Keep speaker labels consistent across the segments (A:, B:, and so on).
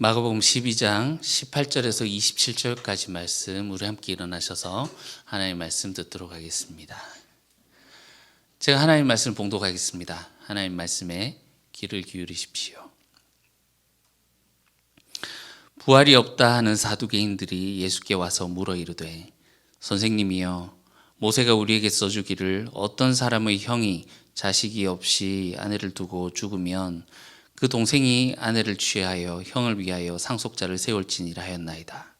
A: 마가복음 12장 18절에서 27절까지 말씀 우리 함께 일어나셔서 하나님의 말씀 듣도록 하겠습니다. 제가 하나님의 말씀을 봉독하겠습니다. 하나님의 말씀에 귀를 기울이십시오. 부활이 없다 하는 사두개인들이 예수께 와서 물어 이르되 선생님이여 모세가 우리에게 써주기를 어떤 사람의 형이 자식이 없이 아내를 두고 죽으면 그 동생이 아내를 취하여 형을 위하여 상속자를 세울지니라 하였나이다.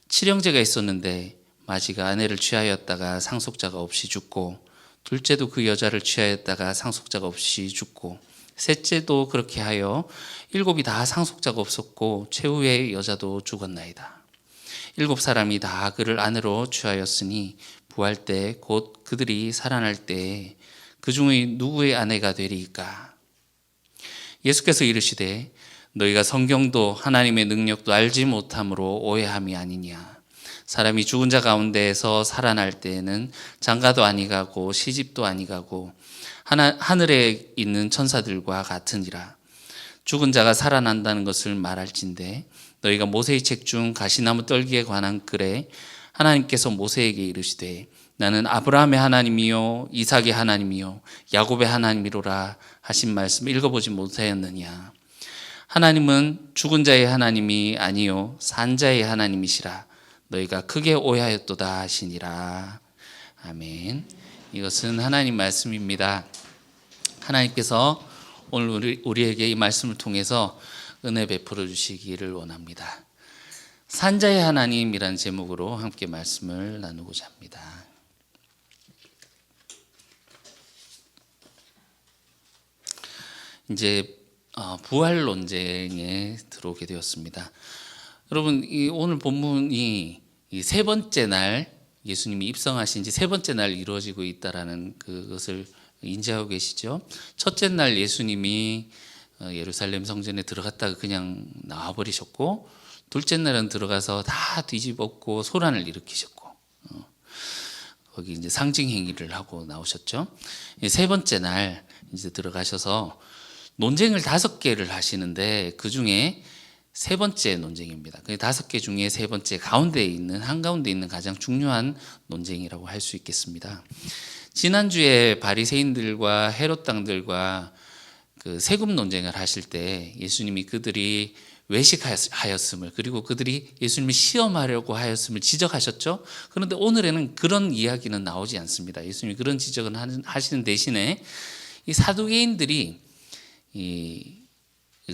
A: 칠형제가 있었는데 마지가 아내를 취하였다가 상속자가 없이 죽고 둘째도 그 여자를 취하였다가 상속자가 없이 죽고 셋째도 그렇게 하여 일곱이 다 상속자가 없었고 최후의 여자도 죽었나이다. 일곱 사람이 다 그를 아내로 취하였으니 부활 때 곧 그들이 살아날 때 그 중의 누구의 아내가 되리이까? 예수께서 이르시되 너희가 성경도 하나님의 능력도 알지 못함으로 오해함이 아니냐. 사람이 죽은 자 가운데에서 살아날 때에는 장가도 아니가고 시집도 아니가고 하늘에 있는 천사들과 같으니라. 죽은 자가 살아난다는 것을 말할진대 너희가 모세의 책 중 가시나무 떨기에 관한 글에 하나님께서 모세에게 이르시되 나는 아브라함의 하나님이요 이삭의 하나님이요 야곱의 하나님이로라 하신 말씀 읽어보지 못하였느냐. 하나님은 죽은 자의 하나님이 아니요 산 자의 하나님이시라. 너희가 크게 오해하였도다 하시니라. 아멘. 이것은 하나님 말씀입니다. 하나님께서 오늘 우리에게 이 말씀을 통해서 은혜 베풀어 주시기를 원합니다. 산자의 하나님이라는 제목으로 함께 말씀을 나누고자 합니다. 이제 부활 논쟁에 들어오게 되었습니다. 여러분, 오늘 본문이 이 세 번째 날 예수님이 입성하신 지 세 번째 날 이루어지고 있다라는 그것을 인지하고 계시죠. 첫째 날 예수님이 예루살렘 성전에 들어갔다가 그냥 나와버리셨고, 둘째 날은 들어가서 다 뒤집었고 소란을 일으키셨고, 거기 이제 상징 행위를 하고 나오셨죠. 세 번째 날 이제 들어가셔서 논쟁을 5개를 하시는데 그 중에 세 번째 논쟁입니다. 그 5개 중에 세 번째 가운데에 있는 한가운데 있는 가장 중요한 논쟁이라고 할 수 있겠습니다. 지난주에 바리새인들과 헤롯 당들과 그 세금 논쟁을 하실 때 예수님이 그들이 외식하였음을 그리고 그들이 예수님을 시험하려고 하였음을 지적하셨죠. 그런데 오늘에는 그런 이야기는 나오지 않습니다. 예수님이 그런 지적은 하시는 대신에 이 사두개인들이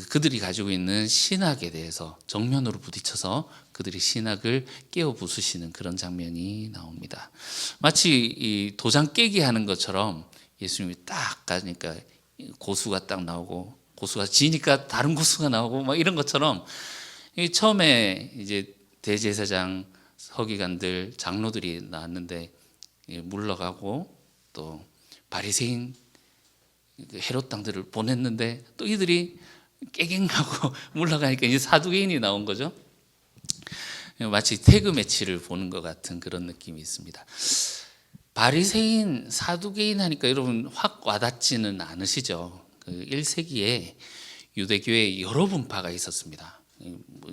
A: 그들이 가지고 있는 신학에 대해서 정면으로 부딪혀서 그들이 신학을 깨어 부수시는 그런 장면이 나옵니다. 마치 이 도장 깨기 하는 것처럼 예수님이 딱 가니까 고수가 딱 나오고 고수가 지니까 다른 고수가 나오고 막 이런 것처럼 처음에 이제 대제사장 서기관들 장로들이 나왔는데 물러가고 또 바리새인 헤롯 당들을 보냈는데 또 이들이 깨갱하고 물러가니까 이제 사두개인이 나온 거죠. 마치 태그 매치를 보는 것 같은 그런 느낌이 있습니다. 바리새인, 사두개인 하니까 여러분 확 와닿지는 않으시죠? 그 1세기에 유대교에 여러 분파가 있었습니다.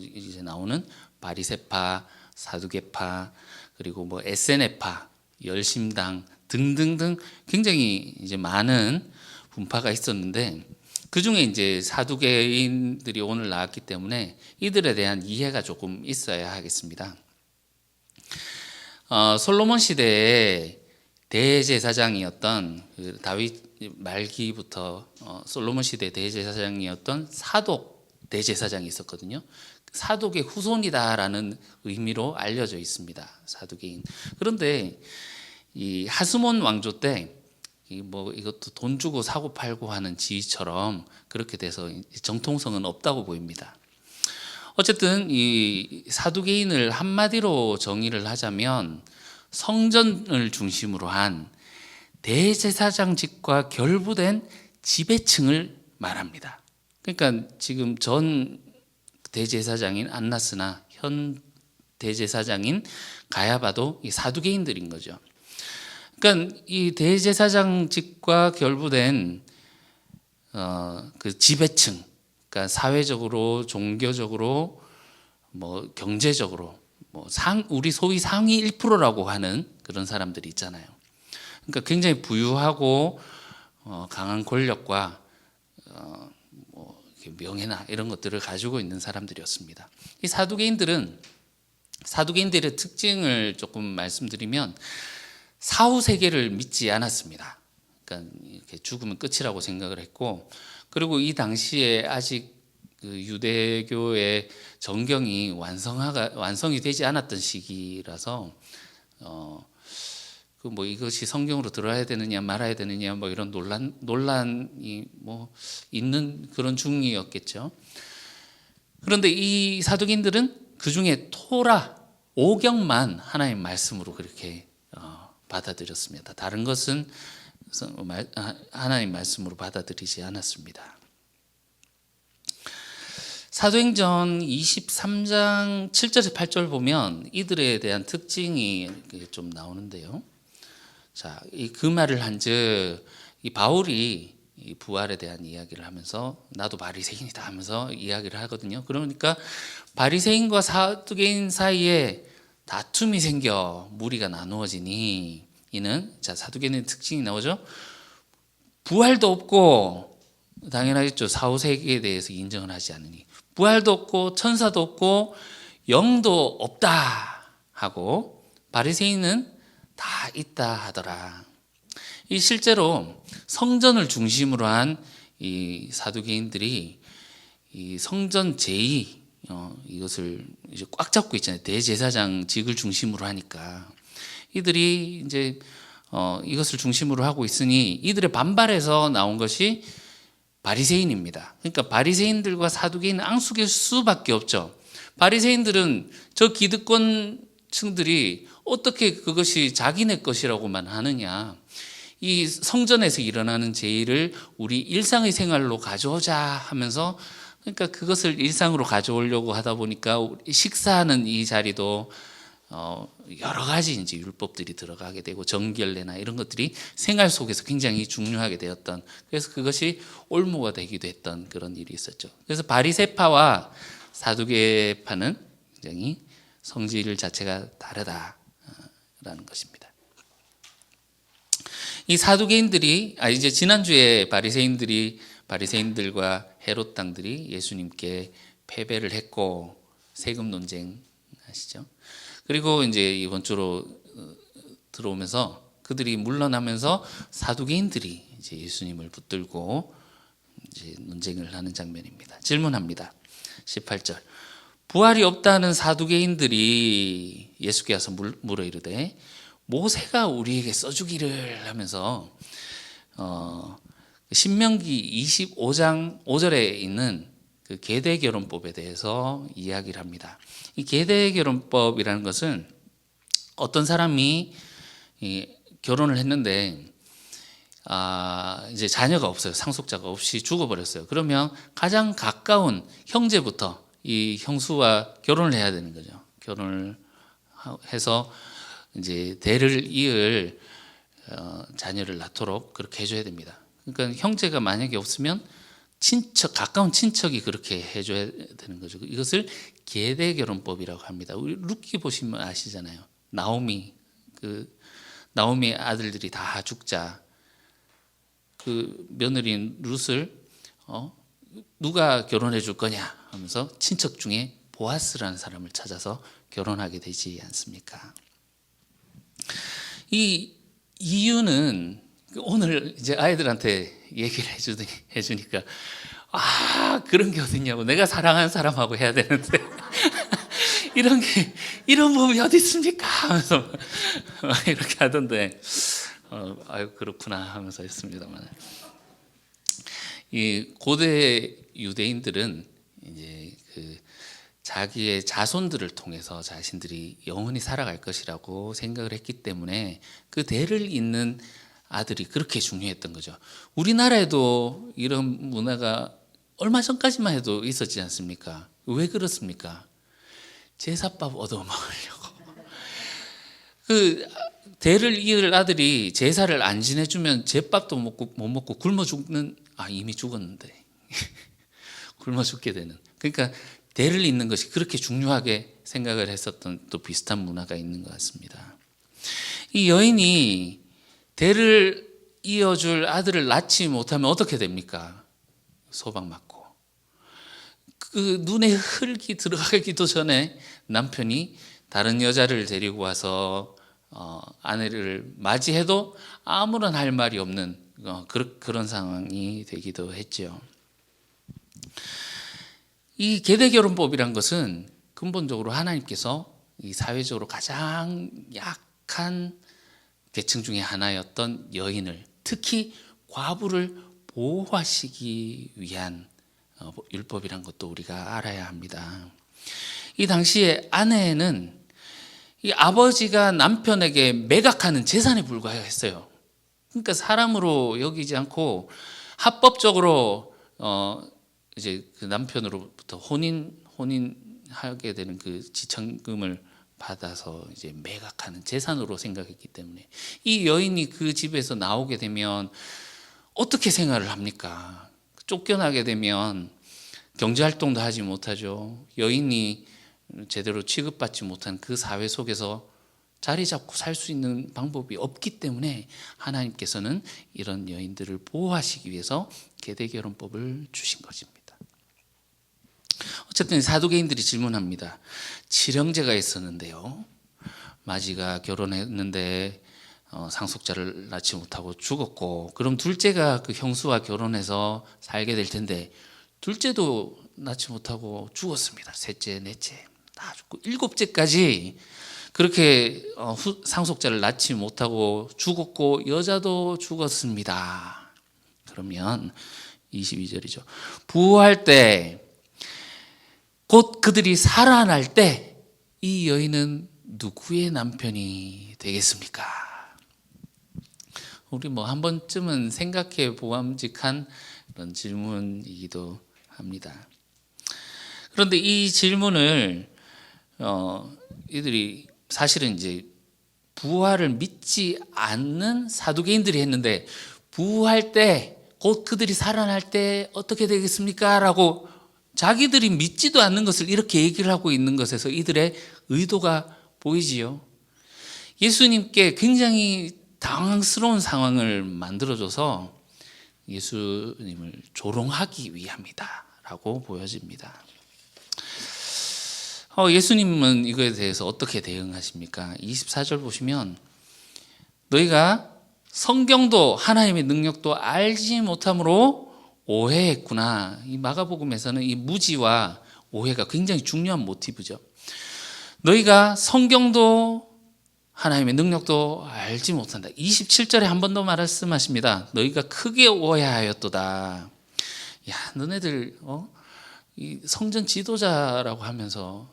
A: 이제 나오는 바리새파, 사두개파, 그리고 뭐 에세네파, 열심당 등등등 굉장히 이제 많은 분파가 있었는데 그 중에 이제 사두개인들이 오늘 나왔기 때문에 이들에 대한 이해가 조금 있어야 하겠습니다. 솔로몬 시대에 대제사장이었던 그 다윗 말기부터 솔로몬 시대 대제사장이었던 사독 대제사장이 있었거든요. 사독의 후손이다라는 의미로 알려져 있습니다. 사두개인. 그런데 이 하스몬 왕조 때 뭐 이것도 돈 주고 사고 팔고 하는 지위처럼 그렇게 돼서 정통성은 없다고 보입니다. 어쨌든 이 사두개인을 한마디로 정의를 하자면 성전을 중심으로 한 대제사장직과 결부된 지배층을 말합니다. 그러니까 지금 전 대제사장인 안나스나 현 대제사장인 가야바도 이 사두개인들인 거죠. 그러니까 이 대제사장직과 결부된 그 지배층, 그러니까 사회적으로, 종교적으로, 뭐 경제적으로, 뭐 우리 소위 상위 1%라고 하는 그런 사람들이 있잖아요. 그러니까 굉장히 부유하고 강한 권력과 뭐 명예나 이런 것들을 가지고 있는 사람들이었습니다. 이 사두개인들의 특징을 조금 말씀드리면 사후 세계를 믿지 않았습니다. 그러니까 이렇게 죽으면 끝이라고 생각을 했고, 그리고 이 당시에 아직 그 유대교의 정경이 완성이 되지 않았던 시기라서 그 뭐 이것이 성경으로 들어야 되느냐 말아야 되느냐 뭐 이런 논란이 뭐 있는 그런 중이었겠죠. 그런데 이 사두개인들은 그 중에 토라 5경만 하나님 말씀으로 그렇게 받아들였습니다. 다른 것은 하나님 말씀으로 받아들이지 않았습니다. 사도행전 23장 7절에서 8절 보면 이들에 대한 특징이 좀 나오는데요. 자, 그 말을 한즉 이 바울이 이 부활에 대한 이야기를 하면서 나도 바리새인이다 하면서 이야기를 하거든요. 그러니까 바리새인과 사두개인 사이에 다툼이 생겨 무리가 나누어지니 이는 자 사두개인의 특징이 나오죠. 부활도 없고 당연하겠죠. 사후 세계에 대해서 인정을 하지 않으니 부활도 없고 천사도 없고 영도 없다 하고 바리새인은 다 있다 하더라. 이 실제로 성전을 중심으로 한 이 사두개인들이 이 성전 제의 이것을 이제 꽉 잡고 있잖아요. 대제사장직을 중심으로 하니까 이들이 이제 이것을 중심으로 하고 있으니 이들의 반발에서 나온 것이 바리새인입니다. 그러니까 바리새인들과 사두개인은 앙숙일 수밖에 없죠. 바리새인들은 저 기득권층들이 어떻게 그것이 자기네 것이라고만 하느냐. 이 성전에서 일어나는 제의를 우리 일상의 생활로 가져오자 하면서 그러니까 그것을 일상으로 가져오려고 하다 보니까 식사하는 이 자리도 여러 가지 이제 율법들이 들어가게 되고 정결례나 이런 것들이 생활 속에서 굉장히 중요하게 되었던, 그래서 그것이 올무가 되기도 했던 그런 일이 있었죠. 그래서 바리새파와 사두개파는 굉장히 성질 자체가 다르다라는 것입니다. 이 사두개인들이 이제 지난주에 바리새인들과 헤롯 당들이 예수님께 패배를 했고 세금 논쟁 아시죠? 그리고 이제 이번 주로 들어오면서 그들이 물러나면서 사두개인들이 이제 예수님을 붙들고 이제 논쟁을 하는 장면입니다. 질문합니다. 18절. 부활이 없다는 사두개인들이 예수께 와서 물어 이르되 모세가 우리에게 써주기를 하면서 신명기 25장 5절에 있는 그 계대결혼법에 대해서 이야기를 합니다. 이 계대결혼법이라는 것은 어떤 사람이 결혼을 했는데 이제 자녀가 없어요. 상속자가 없이 죽어버렸어요. 그러면 가장 가까운 형제부터 이 형수와 결혼을 해야 되는 거죠. 결혼을 해서 이제 대를 이을 자녀를 낳도록 그렇게 해줘야 됩니다. 그러니까 형제가 만약에 없으면 가까운 친척이 그렇게 해줘야 되는 거죠. 이것을 계대결혼법이라고 합니다. 우리 룻기 보시면 아시잖아요. 나오미 아들들이 다 죽자 그 며느리인 룻을 누가 결혼해 줄 거냐 하면서 친척 중에 보아스라는 사람을 찾아서 결혼하게 되지 않습니까? 이 이유는 오늘 이제 아이들한테 얘기를 해주니까 그런 게 어딨냐고, 내가 사랑하는 사람하고 해야 되는데 이런 법이 어디 있습니까 하면서 이렇게 하던데 아유 그렇구나 하면서 했습니다만, 이 고대 유대인들은 이제 그 자기의 자손들을 통해서 자신들이 영원히 살아갈 것이라고 생각을 했기 때문에 그 대를 잇는 아들이 그렇게 중요했던 거죠. 우리나라에도 이런 문화가 얼마 전까지만 해도 있었지 않습니까? 왜 그렇습니까? 제사밥 얻어먹으려고. 그 대를 이을 아들이 제사를 안 지내주면 제밥도 못 먹고 굶어 죽는, 이미 죽었는데 굶어 죽게 되는. 그러니까 대를 잇는 것이 그렇게 중요하게 생각을 했었던 또 비슷한 문화가 있는 것 같습니다. 이 여인이 대를 이어줄 아들을 낳지 못하면 어떻게 됩니까? 소방 맞고. 그 눈에 흙이 들어가기도 전에 남편이 다른 여자를 데리고 와서 아내를 맞이해도 아무런 할 말이 없는 그런 상황이 되기도 했죠. 이 계대결혼법이란 것은 근본적으로 하나님께서 이 사회적으로 가장 약한 계층 중에 하나였던 여인을, 특히 과부를 보호하시기 위한 율법이란 것도 우리가 알아야 합니다. 이 당시에 아내는 이 아버지가 남편에게 매각하는 재산에 불과했어요. 그러니까 사람으로 여기지 않고 합법적으로 이제 그 남편으로부터 혼인하게 되는 그 지참금을 받아서 이제 매각하는 재산으로 생각했기 때문에 이 여인이 그 집에서 나오게 되면 어떻게 생활을 합니까? 쫓겨나게 되면 경제활동도 하지 못하죠. 여인이 제대로 취급받지 못한 그 사회 속에서 자리 잡고 살 수 있는 방법이 없기 때문에 하나님께서는 이런 여인들을 보호하시기 위해서 계대결혼법을 주신 것입니다. 어쨌든 사두개인들이 질문합니다. 칠형제가 있었는데요, 마지가 결혼했는데 상속자를 낳지 못하고 죽었고, 그럼 둘째가 그 형수와 결혼해서 살게 될 텐데 둘째도 낳지 못하고 죽었습니다. 셋째, 넷째 다 죽고 일곱째까지 그렇게 상속자를 낳지 못하고 죽었고 여자도 죽었습니다. 그러면 22절이죠. 부활할 때 곧 그들이 살아날 때 이 여인은 누구의 남편이 되겠습니까? 우리 뭐 한 번쯤은 생각해 보암직한 그런 질문이기도 합니다. 그런데 이 질문을 이들이 사실은 이제 부활을 믿지 않는 사두개인들이 했는데, 부활할 때 곧 그들이 살아날 때 어떻게 되겠습니까? 라고 자기들이 믿지도 않는 것을 이렇게 얘기를 하고 있는 것에서 이들의 의도가 보이지요. 예수님께 굉장히 당황스러운 상황을 만들어줘서 예수님을 조롱하기 위함이다 라고 보여집니다. 예수님은 이거에 대해서 어떻게 대응하십니까? 24절 보시면 너희가 성경도 하나님의 능력도 알지 못함으로 오해했구나. 이 마가복음에서는 이 무지와 오해가 굉장히 중요한 모티브죠. 너희가 성경도 하나님의 능력도 알지 못한다. 27절에 한 번 더 말씀하십니다. 너희가 크게 오해하였도다. 야, 너네들 이 성전 지도자라고 하면서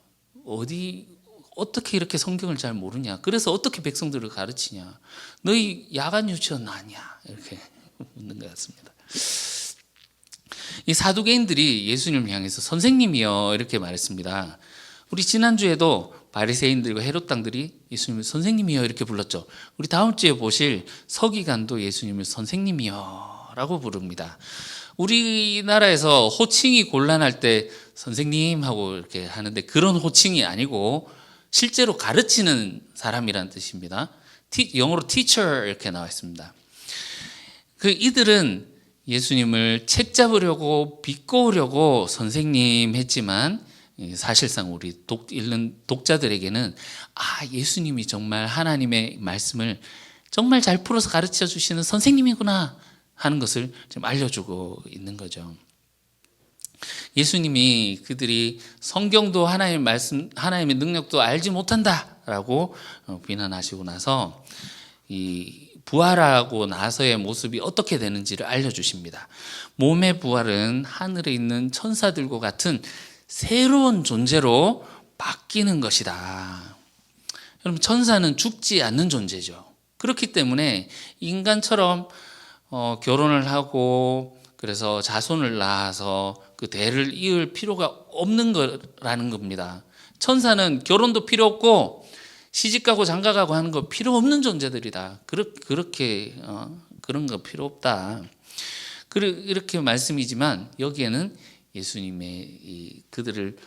A: 어떻게 이렇게 성경을 잘 모르냐? 그래서 어떻게 백성들을 가르치냐? 너희 야간 유치원 아니야? 이렇게 묻는 것 같습니다. 이 사두개인들이 예수님을 향해서 선생님이여 이렇게 말했습니다. 우리 지난주에도 바리새인들과 헤롯 당들이 예수님을 선생님이여 이렇게 불렀죠. 우리 다음 주에 보실 서기관도 예수님을 선생님이여 라고 부릅니다. 우리나라에서 호칭이 곤란할 때 선생님 하고 이렇게 하는데 그런 호칭이 아니고 실제로 가르치는 사람이란 뜻입니다. 영어로 teacher 이렇게 나와 있습니다. 이들은 예수님을 책 잡으려고 비꼬으려고 선생님 했지만 사실상 우리 읽는 독자들에게는 예수님이 정말 하나님의 말씀을 정말 잘 풀어서 가르쳐 주시는 선생님이구나 하는 것을 좀 알려주고 있는 거죠. 예수님이 그들이 성경도 하나님의 말씀, 하나님의 능력도 알지 못한다라고 비난하시고 나서 이 부활하고 나서의 모습이 어떻게 되는지를 알려주십니다. 몸의 부활은 하늘에 있는 천사들과 같은 새로운 존재로 바뀌는 것이다. 여러분, 천사는 죽지 않는 존재죠. 그렇기 때문에 인간처럼 결혼을 하고 그래서 자손을 낳아서 그 대를 이을 필요가 없는 거라는 겁니다. 천사는 결혼도 필요 없고 시집가고 장가가고 하는 거 필요 없는 존재들이다. 그렇게 그런 거 필요 없다. 이렇게 말씀이지만 여기에는 예수님의 그들을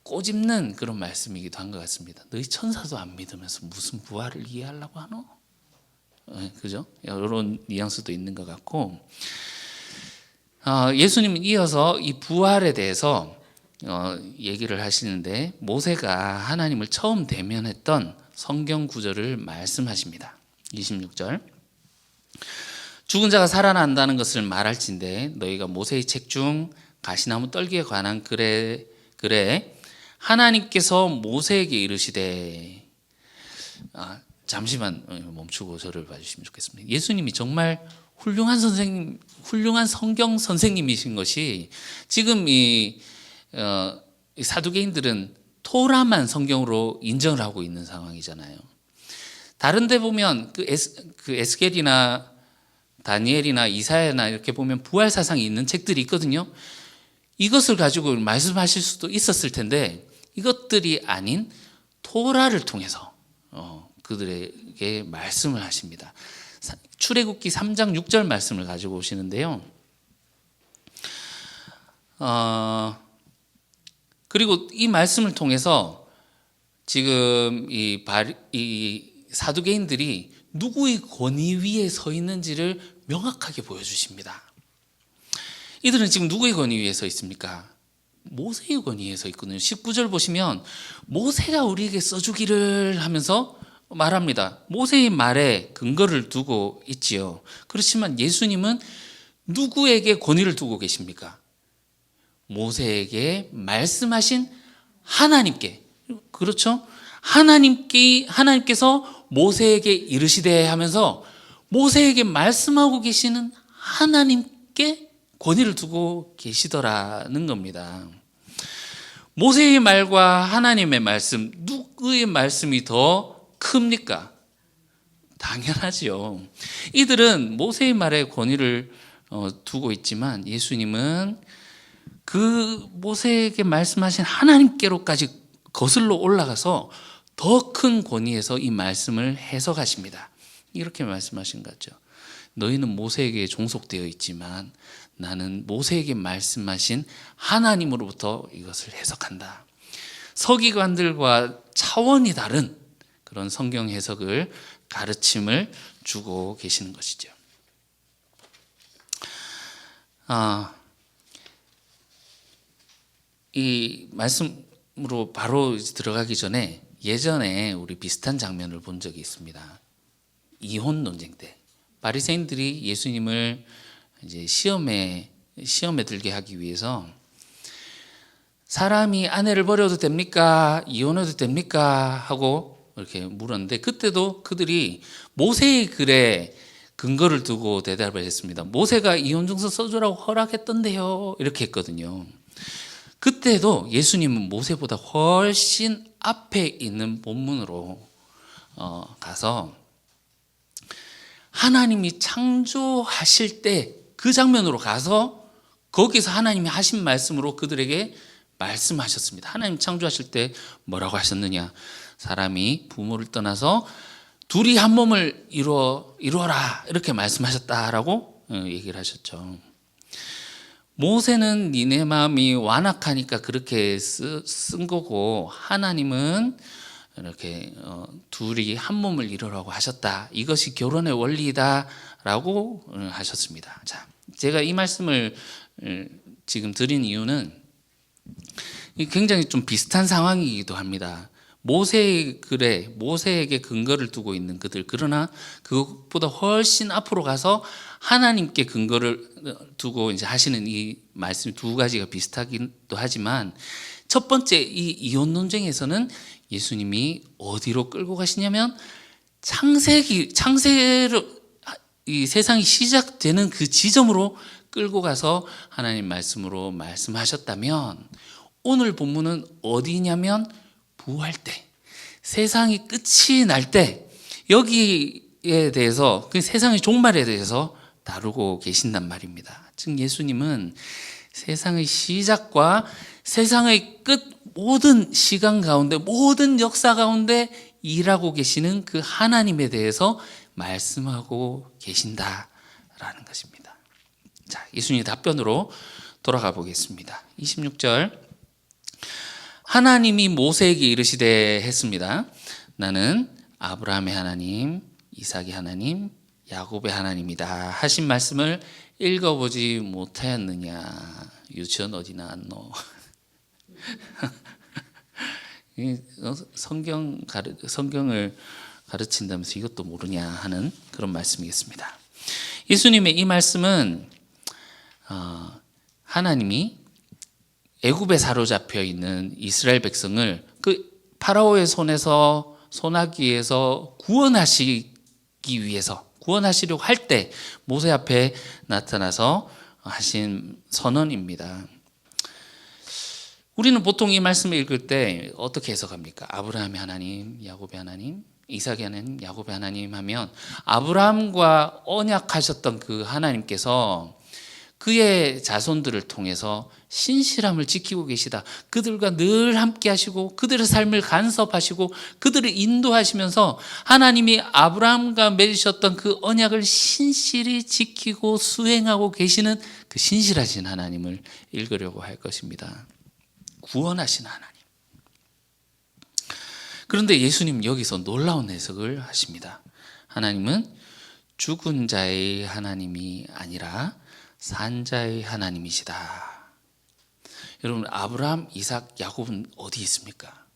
A: 꼬집는 그런 말씀이기도 한 것 같습니다. 너희 천사도 안 믿으면서 무슨 부활을 이해하려고 하노? 그죠? 이런 뉘앙스도 있는 것 같고, 예수님은 이어서 이 부활에 대해서 얘기를 하시는데, 모세가 하나님을 처음 대면했던 성경 구절을 말씀하십니다. 26절. 죽은 자가 살아난다는 것을 말할진대 너희가 모세의 책 중 가시나무 떨기에 관한 글에 하나님께서 모세에게 이르시되, 잠시만 멈추고 저를 봐주시면 좋겠습니다. 예수님이 정말 훌륭한 선생님, 훌륭한 성경 선생님이신 것이, 지금 이 사두개인들은 토라만 성경으로 인정을 하고 있는 상황이잖아요. 다른 데 보면 그 에스겔이나 다니엘이나 이사야나 이렇게 보면 부활 사상이 있는 책들이 있거든요. 이것을 가지고 말씀하실 수도 있었을 텐데, 이것들이 아닌 토라를 통해서 그들에게 말씀을 하십니다. 출애굽기 3장 6절 말씀을 가지고 오시는데요. 그리고 이 말씀을 통해서 지금 이 사두개인들이 누구의 권위 위에 서 있는지를 명확하게 보여주십니다. 이들은 지금 누구의 권위 위에 서 있습니까? 모세의 권위에 서 있거든요. 19절 보시면 모세가 우리에게 써주기를 하면서 말합니다. 모세의 말에 근거를 두고 있지요. 그렇지만 예수님은 누구에게 권위를 두고 계십니까? 모세에게 말씀하신 하나님께. 그렇죠? 하나님께서 모세에게 이르시되 하면서 모세에게 말씀하고 계시는 하나님께 권위를 두고 계시더라는 겁니다. 모세의 말과 하나님의 말씀, 누구의 말씀이 더 큽니까? 당연하지요. 이들은 모세의 말에 권위를 두고 있지만 예수님은 그 모세에게 말씀하신 하나님께로까지 거슬러 올라가서 더 큰 권위에서 이 말씀을 해석하십니다. 이렇게 말씀하신 거죠. 너희는 모세에게 종속되어 있지만 나는 모세에게 말씀하신 하나님으로부터 이것을 해석한다. 서기관들과 차원이 다른 그런 성경 해석을, 가르침을 주고 계시는 것이죠. 이 말씀으로 바로 들어가기 전에 예전에 우리 비슷한 장면을 본 적이 있습니다. 이혼 논쟁 때 바리새인들이 예수님을 이제 시험에 들게 하기 위해서 사람이 아내를 버려도 됩니까? 이혼해도 됩니까? 하고 이렇게 물었는데, 그때도 그들이 모세의 글에 근거를 두고 대답을 했습니다. 모세가 이혼증서 써주라고 허락했던데요. 이렇게 했거든요. 그때도 예수님은 모세보다 훨씬 앞에 있는 본문으로 가서 하나님이 창조하실 때 그 장면으로 가서 거기서 하나님이 하신 말씀으로 그들에게 말씀하셨습니다. 하나님 창조하실 때 뭐라고 하셨느냐? 사람이 부모를 떠나서 둘이 한 몸을 이루어라 이렇게 말씀하셨다라고 얘기를 하셨죠. 모세는 니네 마음이 완악하니까 그렇게 쓴 거고, 하나님은 이렇게 둘이 한 몸을 이루라고 하셨다. 이것이 결혼의 원리다라고 하셨습니다. 자, 제가 이 말씀을 지금 드린 이유는 굉장히 좀 비슷한 상황이기도 합니다. 모세의 글에 모세에게 근거를 두고 있는 그들, 그러나 그것보다 훨씬 앞으로 가서 하나님께 근거를 두고 이제 하시는 이 말씀 두 가지가 비슷하기도 하지만, 첫 번째 이 이혼 논쟁에서는 예수님이 어디로 끌고 가시냐면 창세로 이 세상이 시작되는 그 지점으로 끌고 가서 하나님 말씀으로 말씀하셨다면, 오늘 본문은 어디냐면 부활 때, 세상이 끝이 날 때, 여기에 대해서, 그 세상의 종말에 대해서 다루고 계신단 말입니다. 즉 예수님은 세상의 시작과 세상의 끝, 모든 시간 가운데, 모든 역사 가운데 일하고 계시는 그 하나님에 대해서 말씀하고 계신다라는 것입니다. 자, 예수님의 답변으로 돌아가 보겠습니다. 26절. 하나님이 모세에게 이르시되 했습니다. 나는 아브라함의 하나님, 이삭의 하나님, 야곱의 하나님이다 하신 말씀을 읽어보지 못하였느냐. 유치원 어디 나왔노? 성경을 가르친다면서 이것도 모르냐 하는 그런 말씀이겠습니다. 예수님의 이 말씀은 하나님이 애굽에 사로잡혀 있는 이스라엘 백성을 그 파라오의 손아귀에서 구원하시기 위해서, 구원하시려고 할 때 모세 앞에 나타나서 하신 선언입니다. 우리는 보통 이 말씀을 읽을 때 어떻게 해석합니까? 아브라함의 하나님, 야곱의 하나님, 이삭의 하나님, 야곱의 하나님 하면 아브라함과 언약하셨던 그 하나님께서 그의 자손들을 통해서 신실함을 지키고 계시다. 그들과 늘 함께 하시고 그들의 삶을 간섭하시고 그들을 인도하시면서 하나님이 아브라함과 맺으셨던 그 언약을 신실히 지키고 수행하고 계시는 그 신실하신 하나님을 읽으려고 할 것입니다. 구원하신 하나님. 그런데 예수님 여기서 놀라운 해석을 하십니다. 하나님은 죽은 자의 하나님이 아니라 산 자의 하나님이시다. 여러분, 아브라함, 이삭, 야곱은 어디 있습니까?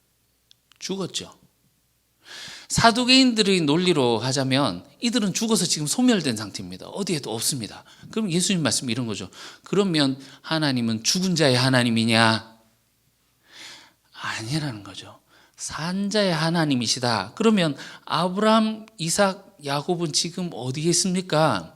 A: 죽었죠. 사두개인들의 논리로 하자면 이들은 죽어서 지금 소멸된 상태입니다. 어디에도 없습니다. 그럼 예수님 말씀 이런 거죠. 그러면 하나님은 죽은 자의 하나님이냐? 아니라는 거죠. 산 자의 하나님이시다. 그러면 아브라함, 이삭, 야곱은 지금 어디에 있습니까?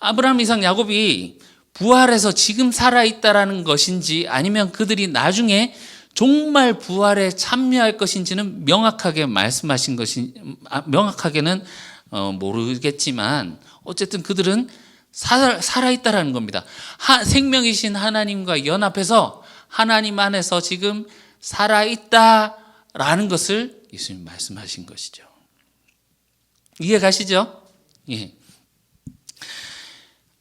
A: 아브라함, 이삭, 야곱이 부활해서 지금 살아있다라는 것인지 아니면 그들이 나중에 정말 부활에 참여할 것인지는 명확하게 말씀하신 것이 명확하게는 모르겠지만 어쨌든 그들은 살아있다라는 겁니다. 생명이신 하나님과 연합해서 하나님 안에서 지금 살아있다라는 것을 예수님 말씀하신 것이죠. 이해 가시죠? 예.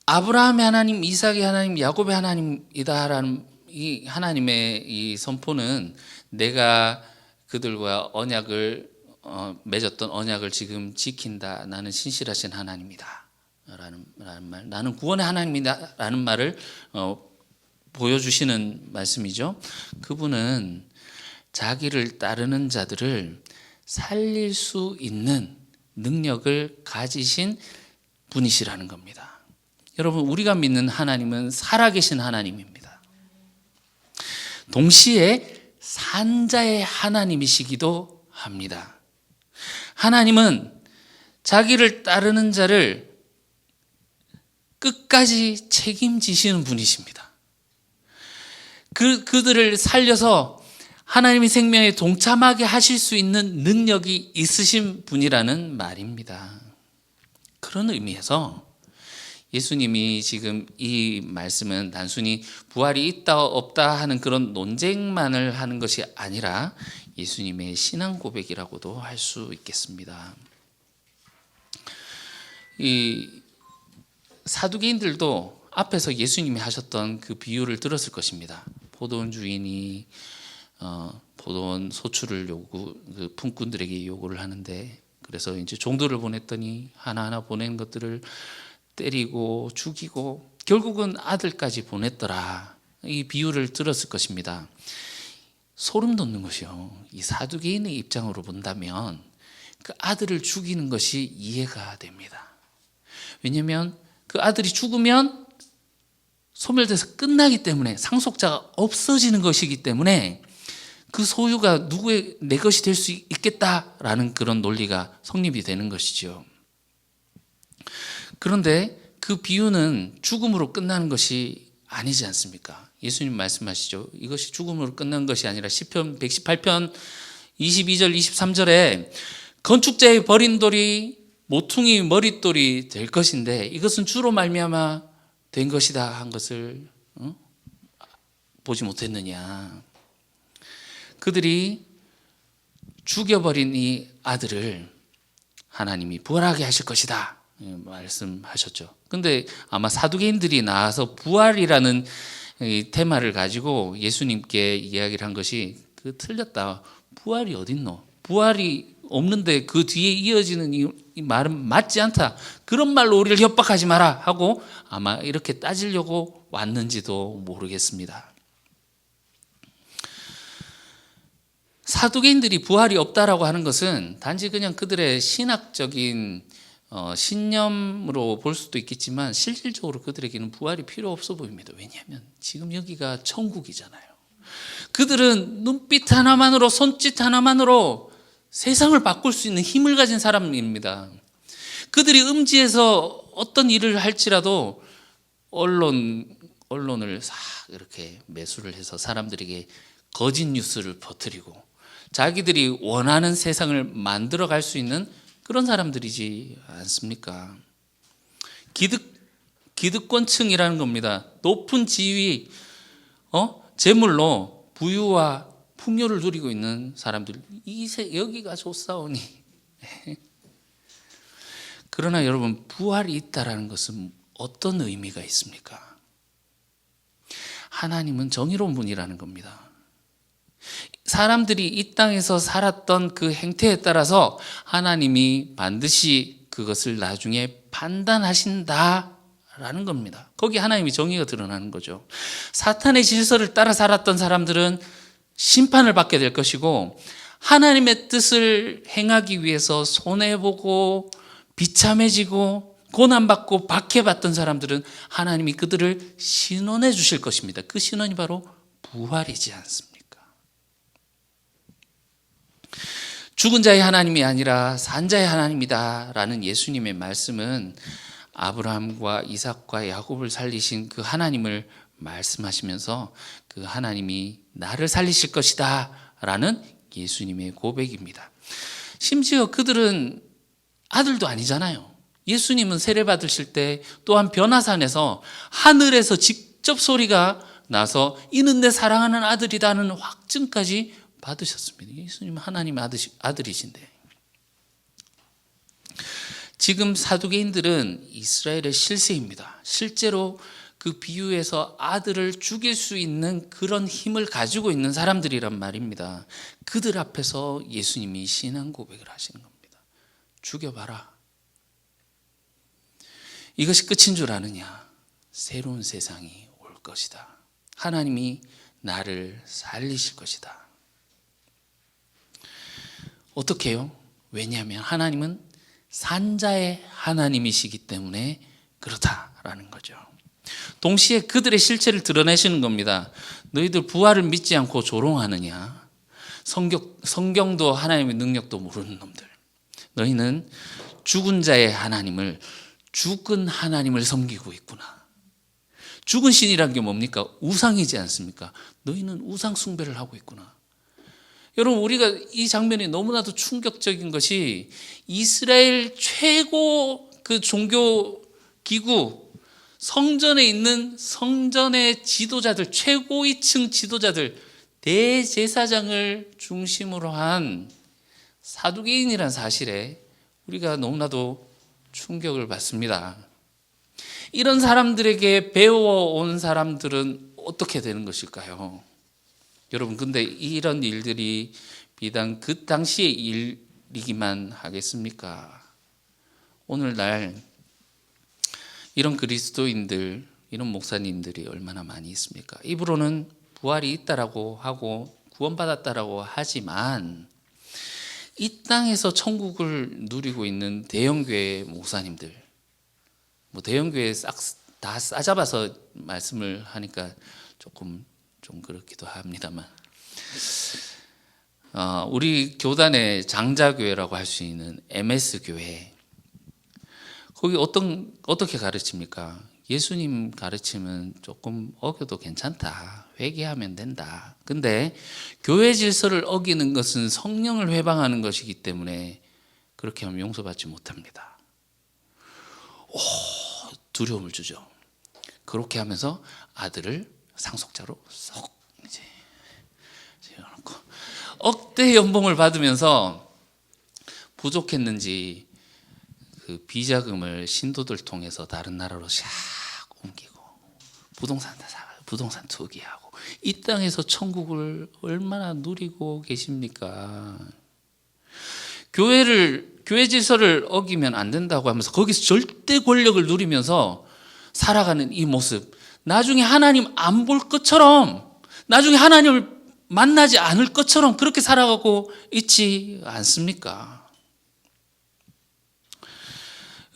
A: 아브라함의 하나님, 이삭의 하나님, 야곱의 하나님이다라는 이 하나님의 이 선포는 내가 그들과 언약을 맺었던 언약을 지금 지킨다. 나는 신실하신 하나님이다. 라는 말. 나는 구원의 하나님이다. 라는 말을 보여주시는 말씀이죠. 그분은 자기를 따르는 자들을 살릴 수 있는 능력을 가지신 분이시라는 겁니다. 여러분, 우리가 믿는 하나님은 살아계신 하나님입니다. 동시에 산자의 하나님이시기도 합니다. 하나님은 자기를 따르는 자를 끝까지 책임지시는 분이십니다. 그들을 살려서 하나님의 생명에 동참하게 하실 수 있는 능력이 있으신 분이라는 말입니다. 그런 의미에서 예수님이 지금 이 말씀은 단순히 부활이 있다 없다 하는 그런 논쟁만을 하는 것이 아니라 예수님의 신앙 고백이라고도 할 수 있겠습니다. 이 사두개인들도 앞에서 예수님이 하셨던 그 비유를 들었을 것입니다. 포도원 주인이 포도원 소출을 그 품꾼들에게 요구를 하는데, 그래서 이제 종들을 보냈더니 하나하나 보낸 것들을 때리고 죽이고 결국은 아들까지 보냈더라. 이 비유를 들었을 것입니다. 소름 돋는 것이요. 이 사두개인의 입장으로 본다면 그 아들을 죽이는 것이 이해가 됩니다. 왜냐하면 그 아들이 죽으면 소멸돼서 끝나기 때문에, 상속자가 없어지는 것이기 때문에 그 소유가 누구의 내 것이 될 수 있겠다라는 그런 논리가 성립이 되는 것이죠. 그런데 그 비유는 죽음으로 끝나는 것이 아니지 않습니까? 예수님 말씀하시죠. 이것이 죽음으로 끝난 것이 아니라 시편 118편 22절 23절에 건축자의 버린 돌이 모퉁이 머릿돌이 될 것인데 이것은 주로 말미암아 된 것이다 한 것을 보지 못했느냐. 그들이 죽여버린 이 아들을 하나님이 부활하게 하실 것이다 말씀하셨죠. 근데 아마 사두개인들이 나와서 부활이라는 이 테마를 가지고 예수님께 이야기를 한 것이 그 틀렸다. 부활이 어딨노? 부활이 없는데 그 뒤에 이어지는 이 말은 맞지 않다. 그런 말로 우리를 협박하지 마라 하고 아마 이렇게 따지려고 왔는지도 모르겠습니다. 사두개인들이 부활이 없다라고 하는 것은 단지 그냥 그들의 신학적인 신념으로 볼 수도 있겠지만 실질적으로 그들에게는 부활이 필요 없어 보입니다. 왜냐하면 지금 여기가 천국이잖아요. 그들은 눈빛 하나만으로, 손짓 하나만으로 세상을 바꿀 수 있는 힘을 가진 사람입니다. 그들이 음지에서 어떤 일을 할지라도 언론을 싹 이렇게 매수를 해서 사람들에게 거짓 뉴스를 퍼뜨리고 자기들이 원하는 세상을 만들어 갈 수 있는 그런 사람들이지 않습니까? 기득권층이라는 겁니다. 높은 지위, 재물로 부유와 풍요를 누리고 있는 사람들, 여기가 좋사오니. 그러나 여러분, 부활이 있다라는 것은 어떤 의미가 있습니까? 하나님은 정의로운 분이라는 겁니다. 사람들이 이 땅에서 살았던 그 행태에 따라서 하나님이 반드시 그것을 나중에 판단하신다라는 겁니다. 거기 하나님의 정의가 드러나는 거죠. 사탄의 질서를 따라 살았던 사람들은 심판을 받게 될 것이고, 하나님의 뜻을 행하기 위해서 손해보고 비참해지고 고난받고 박해받던 사람들은 하나님이 그들을 신원해 주실 것입니다. 그 신원이 바로 부활이지 않습니까? 죽은 자의 하나님이 아니라 산 자의 하나님이다 라는 예수님의 말씀은 아브라함과 이삭과 야곱을 살리신 그 하나님을 말씀하시면서 그 하나님이 나를 살리실 것이다 라는 예수님의 고백입니다. 심지어 그들은 아들도 아니잖아요. 예수님은 세례 받으실 때 또한 변화산에서 하늘에서 직접 소리가 나서 이는 내 사랑하는 아들이다는 확증까지 받으셨습니다. 예수님은 하나님의 아들이신데, 지금 사두개인들은 이스라엘의 실세입니다. 실제로 그 비유에서 아들을 죽일 수 있는 그런 힘을 가지고 있는 사람들이란 말입니다. 그들 앞에서 예수님이 신앙 고백을 하시는 겁니다. 죽여봐라. 이것이 끝인 줄 아느냐? 새로운 세상이 올 것이다. 하나님이 나를 살리실 것이다. 어떻게 해요? 왜냐하면 하나님은 산자의 하나님이시기 때문에 그렇다라는 거죠. 동시에 그들의 실체를 드러내시는 겁니다. 너희들 부활을 믿지 않고 조롱하느냐? 성경도 하나님의 능력도 모르는 놈들. 너희는 죽은 자의 하나님을, 죽은 하나님을 섬기고 있구나. 죽은 신이란 게 뭡니까? 우상이지 않습니까? 너희는 우상 숭배를 하고 있구나. 여러분, 우리가 이 장면이 너무나도 충격적인 것이 이스라엘 최고 그 종교 기구, 성전에 있는 성전의 지도자들, 최고위층 지도자들, 대제사장을 중심으로 한 사두개인이라는 사실에 우리가 너무나도 충격을 받습니다. 이런 사람들에게 배워온 사람들은 어떻게 되는 것일까요? 여러분, 근데 이런 일들이 비단 그 당시의 일이기만 하겠습니까? 오늘날 이런 그리스도인들, 이런 목사님들이 얼마나 많이 있습니까? 입으로는 부활이 있다라고 하고 구원받았다라고 하지만 이 땅에서 천국을 누리고 있는 대형교회 목사님들, 대형교회 다 싸잡아서 말씀을 하니까 좀 그렇기도 합니다만, 우리 교단의 장자교회라고 할 수 있는 MS교회, 거기 어떻게 가르칩니까? 예수님 가르침은 조금 어겨도 괜찮다, 회개하면 된다. 근데 교회 질서를 어기는 것은 성령을 회방하는 것이기 때문에 그렇게 하면 용서받지 못합니다. 두려움을 주죠. 그렇게 하면서 아들을 상속자로 쏙 이제 지어놓고 억대 연봉을 받으면서 부족했는지 그 비자금을 신도들 통해서 다른 나라로 샥 옮기고 부동산 다 사가지고 부동산 투기하고 이 땅에서 천국을 얼마나 누리고 계십니까? 교회 질서를 어기면 안 된다고 하면서 거기서 절대 권력을 누리면서 살아가는 이 모습, 나중에 하나님 안 볼 것처럼, 나중에 하나님을 만나지 않을 것처럼 그렇게 살아가고 있지 않습니까?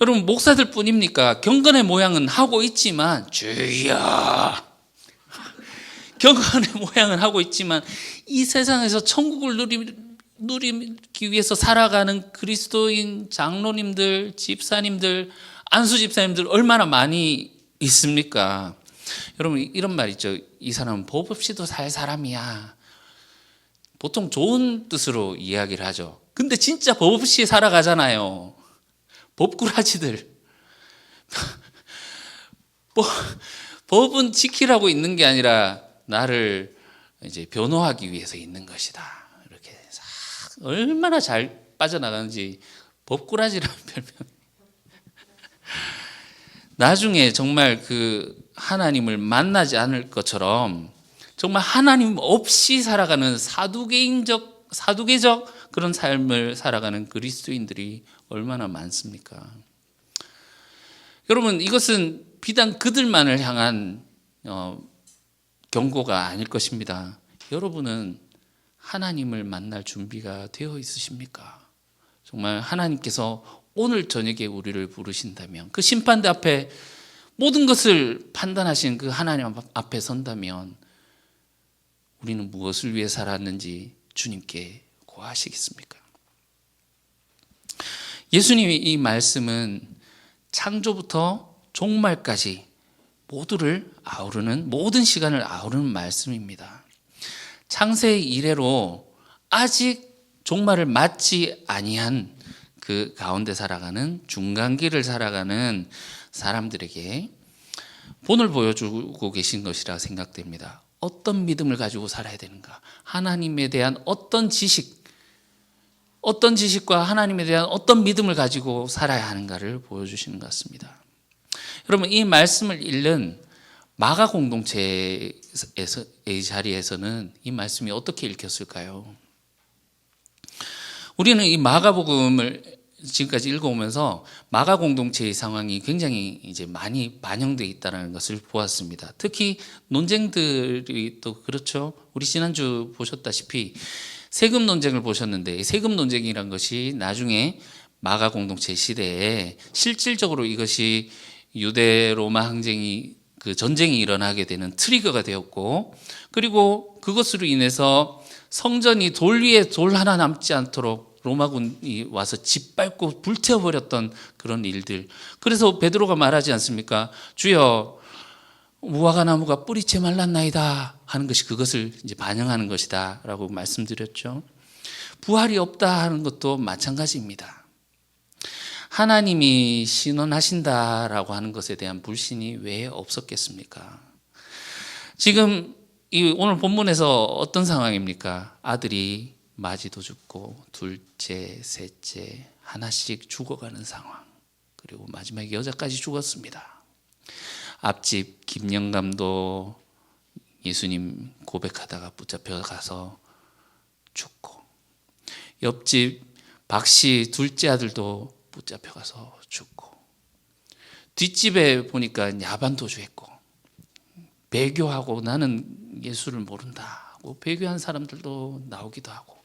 A: 여러분, 목사들 뿐입니까? 경건의 모양은 하고 있지만, 주여! 경건의 모양은 하고 있지만, 이 세상에서 천국을 누리기 위해서 살아가는 그리스도인 장로님들, 집사님들, 안수 집사님들 얼마나 많이 있습니까? 여러분, 이런 말 있죠. 이 사람은 법 없이도 살 사람이야. 보통 좋은 뜻으로 이야기를 하죠. 근데 진짜 법 없이 살아가잖아요. 법꾸라지들. 법은 지키라고 있는 게 아니라 나를 이제 변호하기 위해서 있는 것이다. 이렇게 얼마나 잘 빠져나가는지 법꾸라지라는 별명. 나중에 정말 그 하나님을 만나지 않을 것처럼 정말 하나님 없이 살아가는 사두개적 그런 삶을 살아가는 그리스도인들이 얼마나 많습니까? 여러분, 이것은 비단 그들만을 향한 경고가 아닐 것입니다. 여러분은 하나님을 만날 준비가 되어 있으십니까? 정말 하나님께서 오늘 저녁에 우리를 부르신다면, 그 심판대 앞에 모든 것을 판단하신 그 하나님 앞에 선다면 우리는 무엇을 위해 살았는지 주님께 고하시겠습니까? 예수님의 이 말씀은 창조부터 종말까지 모두를 아우르는, 모든 시간을 아우르는 말씀입니다. 창세 이래로 아직 종말을 맞지 아니한 그 가운데 살아가는, 중간기를 살아가는 사람들에게 본을 보여주고 계신 것이라 생각됩니다. 어떤 믿음을 가지고 살아야 되는가? 하나님에 대한 어떤 지식과 하나님에 대한 어떤 믿음을 가지고 살아야 하는가를 보여주시는 것 같습니다. 여러분, 이 말씀을 읽는 마가 공동체의 자리에서는 이 말씀이 어떻게 읽혔을까요? 우리는 이 마가복음을 지금까지 읽어오면서 마가 공동체의 상황이 굉장히 이제 많이 반영되어 있다는 것을 보았습니다. 특히 논쟁들이 또 그렇죠. 우리 지난주 보셨다시피 세금 논쟁을 보셨는데, 세금 논쟁이란 것이 나중에 마가 공동체 시대에 실질적으로 이것이 유대 로마 항쟁이, 그 전쟁이 일어나게 되는 트리거가 되었고, 그리고 그것으로 인해서 성전이 돌 위에 돌 하나 남지 않도록 로마군이 와서 짓밟고 불태워버렸던 그런 일들. 그래서 베드로가 말하지 않습니까? 주여, 무화과 나무가 뿌리채 말랐나이다 하는 것이 그것을 이제 반영하는 것이다 라고 말씀드렸죠. 부활이 없다 하는 것도 마찬가지입니다. 하나님이 신원하신다라고 하는 것에 대한 불신이 왜 없었겠습니까? 지금 오늘 본문에서 어떤 상황입니까? 아들이 마지도 죽고 둘째, 셋째 하나씩 죽어가는 상황. 그리고 마지막에 여자까지 죽었습니다. 앞집 김영감도 예수님 고백하다가 붙잡혀 가서 죽고, 옆집 박씨 둘째 아들도 붙잡혀 가서 죽고, 뒷집에 보니까 야반도주했고, 배교하고 나는 예수를 모른다 하고 배교한 사람들도 나오기도 하고,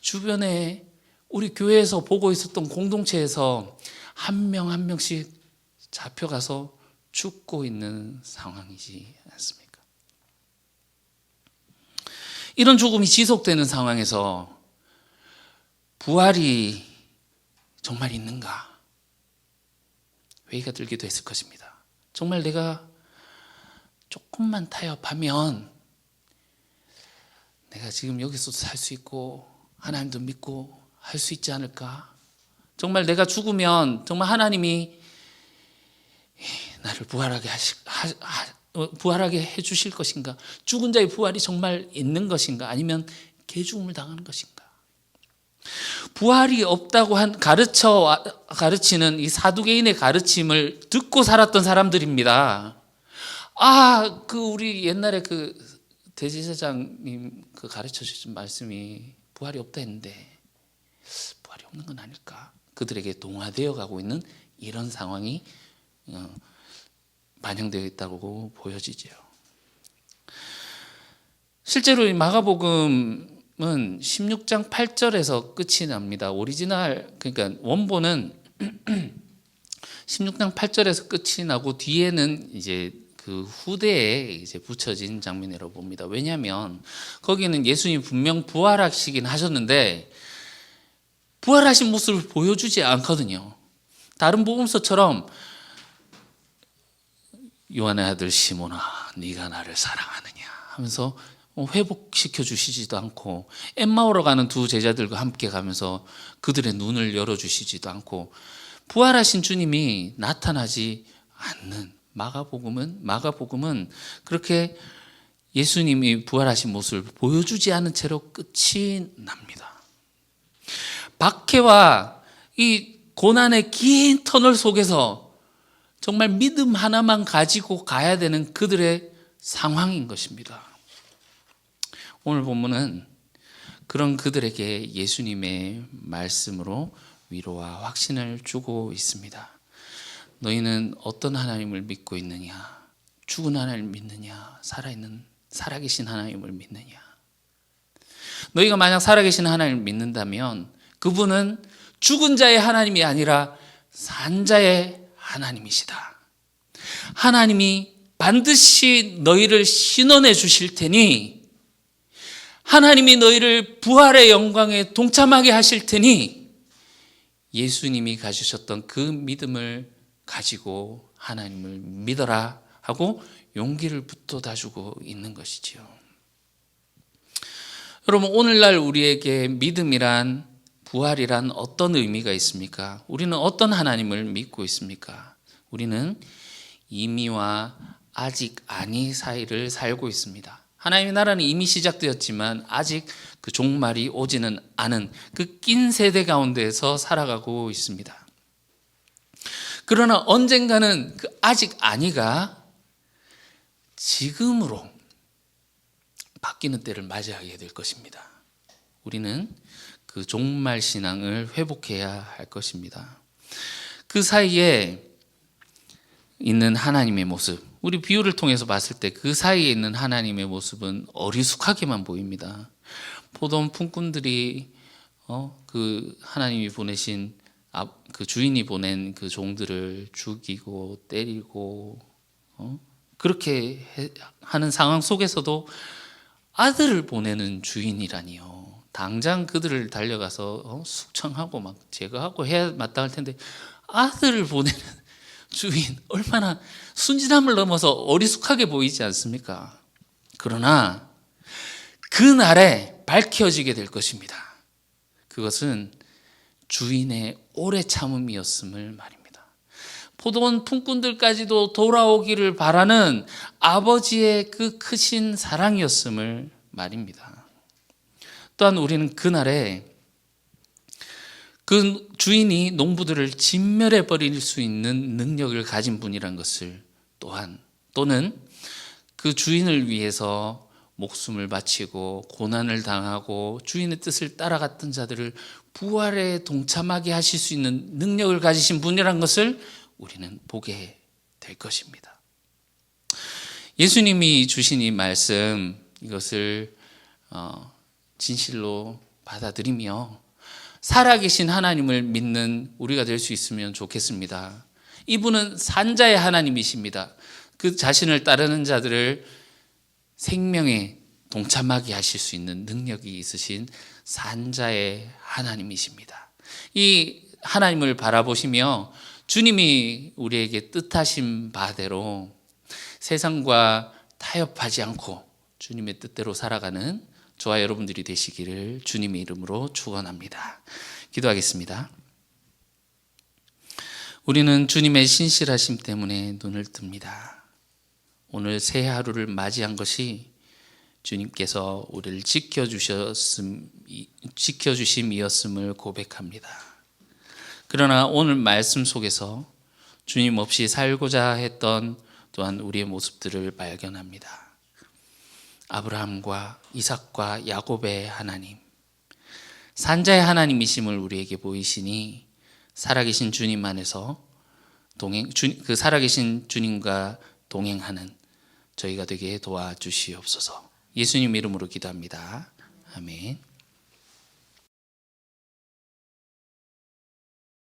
A: 주변에 우리 교회에서 보고 있었던 공동체에서 한 명 한 명씩 잡혀가서 죽고 있는 상황이지 않습니까? 이런 죽음이 지속되는 상황에서 부활이 정말 있는가? 회의가 들기도 했을 것입니다. 정말 내가 조금만 타협하면 내가 지금 여기서도 살 수 있고 하나님도 믿고 할 수 있지 않을까? 정말 내가 죽으면 정말 하나님이 나를 부활하게 해주실 것인가? 죽은 자의 부활이 정말 있는 것인가? 아니면 개죽음을 당하는 것인가? 부활이 없다고 가르치는 이 사두개인의 가르침을 듣고 살았던 사람들입니다. 우리 옛날에 그 대제사장님 그 가르쳐 주신 말씀이 부활이 없다 했는데 부활이 없는 건 아닐까? 그들에게 동화되어 가고 있는 이런 상황이 반영되어 있다고 보여지죠. 실제로 이 마가복음은 16장 8절에서 끝이 납니다. 오리지널, 그러니까 원본은 16장 8절에서 끝이 나고 뒤에는 이제 그 후대에 이제 붙여진 장면이라고 봅니다. 왜냐하면 거기는 예수님이 분명 부활하시긴 하셨는데 부활하신 모습을 보여주지 않거든요. 다른 복음서처럼 요한의 아들 시몬아, 네가 나를 사랑하느냐 하면서 회복시켜 주시지도 않고, 엠마오로 가는 두 제자들과 함께 가면서 그들의 눈을 열어주시지도 않고, 부활하신 주님이 나타나지 않는 마가복음은 그렇게 예수님이 부활하신 모습을 보여주지 않은 채로 끝이 납니다. 박해와 이 고난의 긴 터널 속에서 정말 믿음 하나만 가지고 가야 되는 그들의 상황인 것입니다. 오늘 본문은 그런 그들에게 예수님의 말씀으로 위로와 확신을 주고 있습니다. 너희는 어떤 하나님을 믿고 있느냐? 죽은 하나님을 믿느냐? 살아계신 하나님을 믿느냐? 너희가 만약 살아계신 하나님을 믿는다면 그분은 죽은 자의 하나님이 아니라 산 자의 하나님이시다. 하나님이 반드시 너희를 신원해 주실 테니, 하나님이 너희를 부활의 영광에 동참하게 하실 테니, 예수님이 가지셨던 그 믿음을 가지고 하나님을 믿어라 하고 용기를 북돋아 주고 있는 것이지요. 여러분, 오늘날 우리에게 믿음이란, 부활이란 어떤 의미가 있습니까? 우리는 어떤 하나님을 믿고 있습니까? 우리는 이미와 아직 아니 사이를 살고 있습니다. 하나님의 나라는 이미 시작되었지만 아직 그 종말이 오지는 않은 그 낀 세대 가운데에서 살아가고 있습니다. 그러나 언젠가는 그 아직 아니가 지금으로 바뀌는 때를 맞이하게 될 것입니다. 우리는 그 종말 신앙을 회복해야 할 것입니다. 그 사이에 있는 하나님의 모습, 우리 비유를 통해서 봤을 때 그 사이에 있는 하나님의 모습은 어리숙하게만 보입니다. 포도원 품꾼들이 그 하나님이 보내신 그 주인이 보낸 그 종들을 죽이고 때리고 그렇게 하는 상황 속에서도 아들을 보내는 주인이라니요. 당장 그들을 달려가서 숙청하고 막 제거하고 해야 마땅할 텐데 아들을 보내는 주인, 얼마나 순진함을 넘어서 어리숙하게 보이지 않습니까? 그러나 그날에 밝혀지게 될 것입니다. 그것은 주인의 오래 참음이었음을 말입니다. 포도원 품꾼들까지도 돌아오기를 바라는 아버지의 그 크신 사랑이었음을 말입니다. 또한 우리는 그날에 그 주인이 농부들을 진멸해 버릴 수 있는 능력을 가진 분이란 것을 또는 그 주인을 위해서 목숨을 바치고 고난을 당하고 주인의 뜻을 따라갔던 자들을 부활에 동참하게 하실 수 있는 능력을 가지신 분이란 것을 우리는 보게 될 것입니다. 예수님이 주신 이 말씀, 이것을 진실로 받아들이며 살아계신 하나님을 믿는 우리가 될 수 있으면 좋겠습니다. 이분은 산자의 하나님이십니다. 그 자신을 따르는 자들을 생명에 동참하게 하실 수 있는 능력이 있으신 산자의 하나님이십니다. 이 하나님을 바라보시며 주님이 우리에게 뜻하신 바대로 세상과 타협하지 않고 주님의 뜻대로 살아가는 저와 여러분들이 되시기를 주님의 이름으로 축원합니다. 기도하겠습니다. 우리는 주님의 신실하심 때문에 눈을 뜹니다. 오늘 새 하루를 맞이한 것이 주님께서 우리를 지켜주심이었음을 고백합니다. 그러나 오늘 말씀 속에서 주님 없이 살고자 했던 또한 우리의 모습들을 발견합니다. 아브라함과 이삭과 야곱의 하나님, 산자의 하나님이심을 우리에게 보이시니 살아계신 주님 안에서 그 살아계신 주님과 동행하는 저희가 되게 도와주시옵소서. 예수님 이름으로 기도합니다. 아멘.